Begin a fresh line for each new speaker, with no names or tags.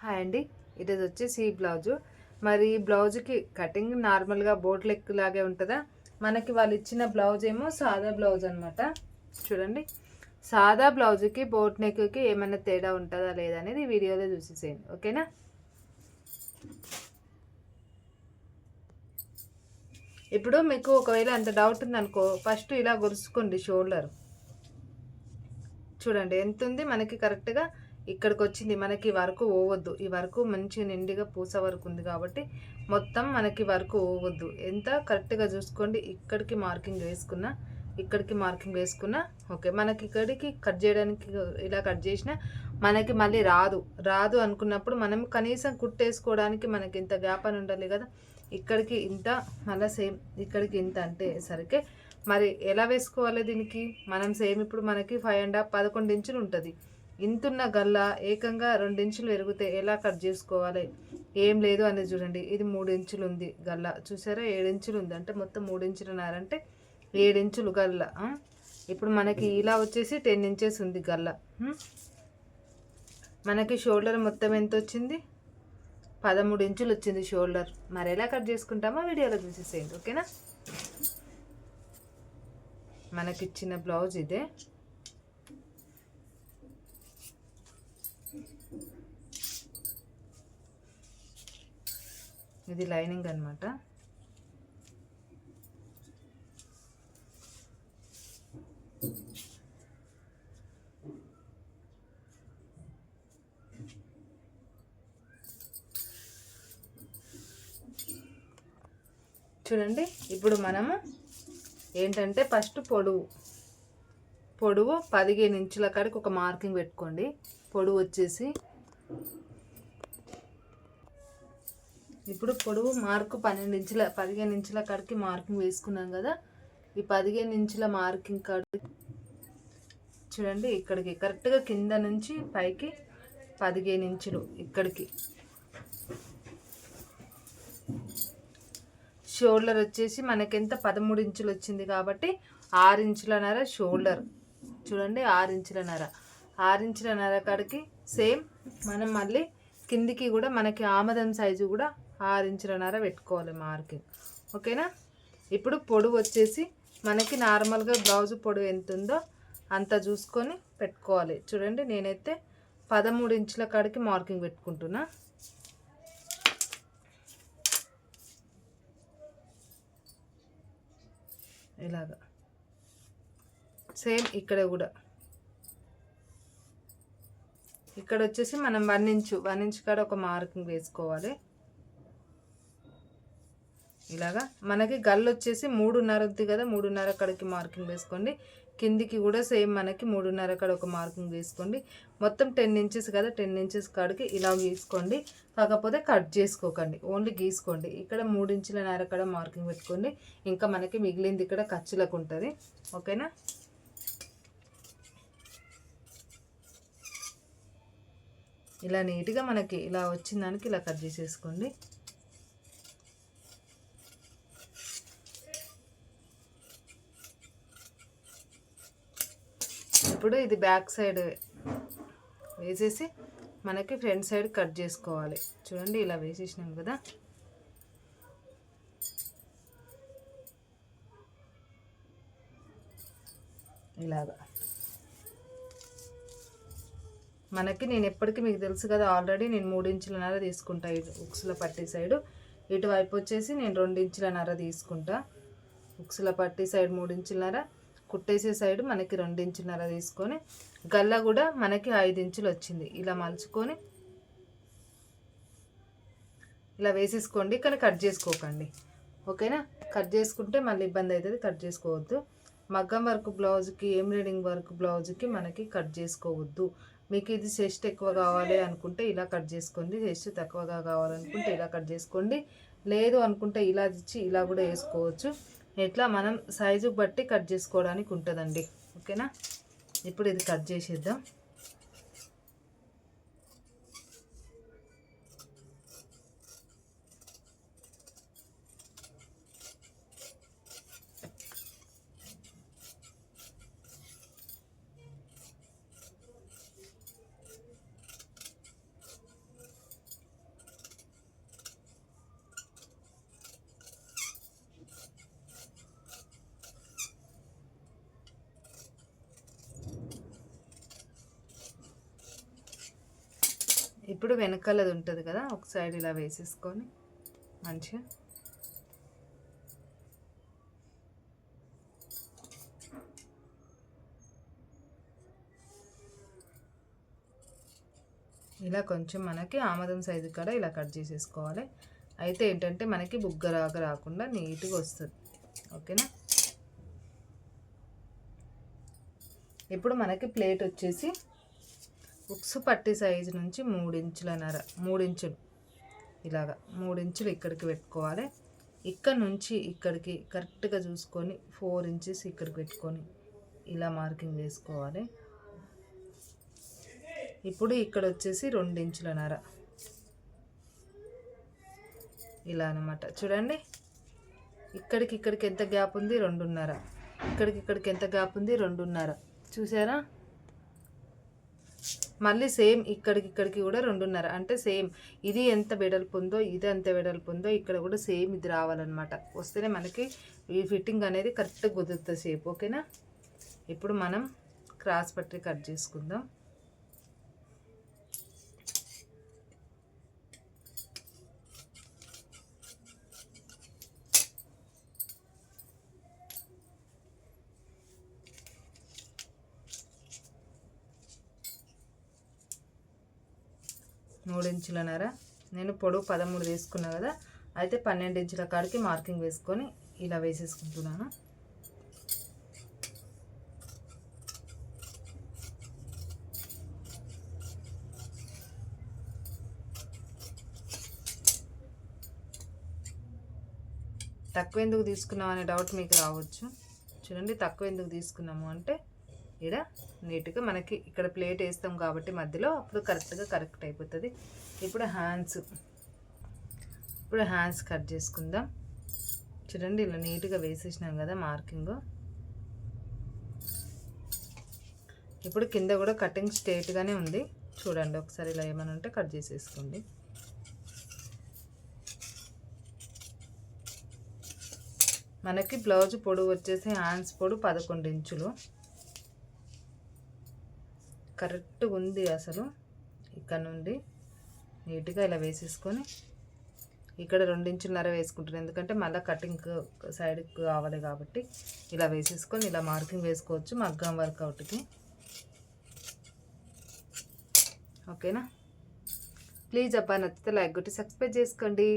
Hi అండి. ఇది వచ్చేసి ఈ బ్లౌజు. మరి ఈ బ్లౌజ్కి కటింగ్ నార్మల్గా బోట్ నెక్ లాగే ఉంటుందా? మనకి వాళ్ళు ఇచ్చిన బ్లౌజ్ ఏమో సాదా బ్లౌజ్ అనమాట. చూడండి, సాదా బ్లౌజ్కి బోట్ నెక్కి ఏమైనా తేడా ఉంటుందా లేదా అనేది వీడియోలో చూసేసేయండి, ఓకేనా? ఇప్పుడు మీకు ఒకవేళ అంత డౌట్ ఉందనుకో, ఫస్ట్ ఇలా గొరుసుకోండి. షోల్డర్ చూడండి ఎంత ఉంది మనకి, కరెక్ట్గా ఇక్కడికి వచ్చింది. మనకి వరకు పోవద్దు. ఈ వరకు మంచిగా నిండుగా పూస వరకు ఉంది కాబట్టి మొత్తం మనకి వరకు పోవద్దు. ఎంత కరెక్ట్గా చూసుకోండి. ఇక్కడికి మార్కింగ్ వేసుకున్నా, ఇక్కడికి మార్కింగ్ వేసుకున్నా ఓకే. మనకి ఇక్కడికి కట్ చేయడానికి ఇలా కట్ చేసినా మనకి మళ్ళీ రాదు అనుకున్నప్పుడు మనం కనీసం కుట్టేసుకోవడానికి మనకి ఇంత గ్యాప్ అని ఉండాలి కదా. ఇక్కడికి ఇంత, మళ్ళీ సేమ్ ఇక్కడికి ఇంత అంటే సరికే. మరి ఎలా వేసుకోవాలి దీనికి? మనం సేమ్ ఇప్పుడు మనకి 5.5 11 ఇంచులు ఉంటుంది. ఇంతున్న గల్లా ఏకంగా 2 ఇంచులు పెరిగితే ఎలా కట్ చేసుకోవాలి? ఏం లేదు అనేది చూడండి. ఇది 3 ఇంచులు ఉంది గల్లా, చూసారా? 7 ఇంచులు ఉంది అంటే మొత్తం 3 ఇంచులున్నర అంటే 7 ఇంచులు గల్లా. ఇప్పుడు మనకి ఇలా వచ్చేసి 10 ఇంచెస్ ఉంది గల్లా. మనకి షోల్డర్ మొత్తం ఎంత వచ్చింది? 13 ఇంచులు వచ్చింది షోల్డర్. మరి ఎలా కట్ చేసుకుంటామో వీడియోలో చూసేసేయండి, ఓకేనా? మనకిచ్చిన బ్లౌజ్ ఇదే. ఇది లైనింగ్ అనమాట. చూడండి, ఇప్పుడు మనము ఏంటంటే ఫస్ట్ పొడవు 15 ఇంచుల కాడికి ఒక మార్కింగ్ పెట్టుకోండి. పొడవు వచ్చేసి ఇప్పుడు పొడవు మార్కు 15 ఇంచుల కాడికి మార్కింగ్ వేసుకున్నాం కదా. ఈ 15 ఇంచుల మార్కింగ్ కాడికి చూడండి, ఇక్కడికి కరెక్ట్గా కింద నుంచి పైకి 15 ఇంచులు. ఇక్కడికి షోల్డర్ వచ్చేసి మనకెంత 13 ఇంచులు వచ్చింది కాబట్టి 6 ఇంచులన్నర షోల్డర్. చూడండి, 6 ఇంచులన్నర. 6 ఇంచులన్నర కాడికి సేమ్ మనం మళ్ళీ కిందికి కూడా మనకి ఆమదం సైజు కూడా 6 ఇంచులన్నర పెట్టుకోవాలి మార్కింగ్, ఓకేనా? ఇప్పుడు పొడవు వచ్చేసి మనకి నార్మల్గా బ్లౌజ్ పొడవు ఎంత ఉందో అంత చూసుకొని పెట్టుకోవాలి. చూడండి, నేనైతే 13 ఇంచుల కాడికి మార్కింగ్ పెట్టుకుంటున్నా. ఇలాగా సేమ్ ఇక్కడ కూడా. ఇక్కడ వచ్చేసి మనం 1 ఇంచు కాడ ఒక మార్కింగ్ వేసుకోవాలి. ఇలాగా మనకి గల్లు వచ్చేసి 3.5 ఉంది కదా, 3.5 కాడికి మార్కింగ్ వేసుకోండి. కిందికి కూడా సేమ్ మనకి 3.5 కాడ ఒక మార్కింగ్ వేసుకోండి. మొత్తం 10 ఇంచెస్ కదా, 10 ఇంచెస్ కాడికి ఇలా గీసుకోండి. కాకపోతే కట్ చేసుకోకండి, ఓన్లీ గీసుకోండి. ఇక్కడ 3 ఇంచులన్నర కాడ మార్కింగ్ పెట్టుకోండి. ఇంకా మనకి మిగిలింది ఇక్కడ ఖర్చులకు ఉంటుంది, ఓకేనా? ఇలా నీట్గా మనకి ఇలా వచ్చిన దానికి ఇలా కట్ చేసేసుకోండి. ఇప్పుడు ఇది బ్యాక్ సైడ్ వేసేసి మనకి ఫ్రంట్ సైడ్ కట్ చేసుకోవాలి. చూడండి, ఇలా వేసేసినాం కదా. ఇలాగా మనకి నేను ఎప్పటికీ మీకు తెలుసు కదా, ఆల్రెడీ నేను 3 ఇంచులన్నర తీసుకుంటా ఉక్సుల పట్టి సైడు. ఇటువైపు వచ్చేసి నేను 2 ఇంచులన్నర తీసుకుంటా. ఉక్సుల పట్టి సైడ్ 3 ఇంచులన్నర, కుట్టేసే సైడ్ మనకి 2 ఇంచులన్నర తీసుకొని గల్ల కూడా మనకి 5 ఇంచులు వచ్చింది. ఇలా మలుచుకొని ఇలా వేసేసుకోండి, కానీ కట్ చేసుకోకండి, ఓకేనా? కట్ చేసుకుంటే మళ్ళీ ఇబ్బంది అవుతుంది, కట్ చేసుకోవద్దు. మగ్గం వర్క్ బ్లౌజ్కి, ఎంబ్రాయిడింగ్ వర్క్ బ్లౌజ్కి మనకి కట్ చేసుకోవద్దు. మీకు ఇది చెస్ట్ ఎక్కువ కావాలి అనుకుంటే ఇలా కట్ చేసుకోండి, చెస్ట్ తక్కువగా కావాలనుకుంటే ఇలా కట్ చేసుకోండి. లేదు అనుకుంటే ఇలా ఇచ్చి ఇలా కూడా వేసుకోవచ్చు. ఇట్లా మనం సైజు బట్టి కట్ చేసుకోవడానికి ఉంటుందండి, ఓకేనా? ఇప్పుడు ఇది కట్ చేసేద్దాం. ఇప్పుడు వెనకాలది ఉంటుంది కదా, ఒక సైడ్ ఇలా వేసేసుకొని మంచిగా ఇలా కొంచెం మనకి ఆమదం సైజు కూడా ఇలా కట్ చేసేసుకోవాలి. అయితే ఏంటంటే మనకి బుగ్గరాగా రాకుండా నీట్గా వస్తుంది. ఓకేనా. ఇప్పుడు మనకి ప్లేట్ వచ్చేసి ఉక్సు పట్టి సైజు నుంచి 3 ఇంచులన్నర, 3 ఇంచులు ఇలాగా 3 ఇంచులు ఇక్కడికి పెట్టుకోవాలి. ఇక్కడ నుంచి ఇక్కడికి కరెక్ట్గా చూసుకొని 4 ఇంచెస్ ఇక్కడికి పెట్టుకొని ఇలా మార్కింగ్ వేసుకోవాలి. ఇప్పుడు ఇక్కడ వచ్చేసి 2 ఇంచులన్నర ఇలా అనమాట. చూడండి ఇక్కడికి ఇక్కడికి ఎంత గ్యాప్ ఉంది, 2.5. ఇక్కడికి ఇక్కడికి ఎంత గ్యాప్ ఉంది, 2.5. చూసారా. మళ్ళీ సేమ్ ఇక్కడికి ఇక్కడికి కూడా 2.5. అంటే సేమ్ ఇది ఎంత వెడల్పు ఉందో ఇది ఎంత వెడల్పు ఉందో ఇక్కడ కూడా సేమ్ ఇది రావాలన్నమాట. వస్తేనే మనకి ఈ ఫిట్టింగ్ అనేది కరెక్ట్గా కుదురుతుంది షేప్. ఓకేనా. ఇప్పుడు మనం క్రాస్ పట్టి కట్ చేసుకుందాం. మూడు ఇంచులన్నర. నేను పొడవు 13 తీసుకున్నా కదా, అయితే 12 ఇంచుల కాడికి మార్కింగ్ వేసుకొని ఇలా వేసేసుకుంటున్నాను. తక్కువ ఎందుకు తీసుకున్నాం అనే డౌట్ మీకు రావచ్చు. చూడండి తక్కువ ఎందుకు తీసుకున్నాము అంటే ఇక్కడ నీట్గా మనకి ఇక్కడ ప్లేట్ వేస్తాం కాబట్టి మధ్యలో అప్పుడు కరెక్ట్ అయిపోతుంది. ఇప్పుడు హ్యాండ్స్ కట్ చేసుకుందాం. చూడండి ఇలా నీట్గా వేసేసినాం కదా మార్కింగ్. ఇప్పుడు కింద కూడా కటింగ్ స్ట్రేట్గానే ఉంది. చూడండి ఒకసారి ఇలా ఏమైనా ఉంటే కట్ చేసేసుకోండి. మనకి బ్లౌజ్ పొడవు వచ్చేసి హ్యాండ్స్ పొడవు 11 ఇంచులు కరెక్ట్గా ఉంది. అసలు ఇక్కడ నుండి నీట్గా ఇలా వేసేసుకొని ఇక్కడ 2.5 ఇంచులు వేసుకుంటున్నాను, ఎందుకంటే మళ్ళీ కటింగ్ సైడ్కి కావాలి కాబట్టి ఇలా వేసేసుకొని ఇలా మార్కింగ్ వేసుకోవచ్చు మగ్గం వర్కౌట్కి. ఓకేనా. ప్లీజ్ అబ్బా నచ్చితే లైక్ కొట్టి సబ్స్క్రైబ్ చేసుకోండి.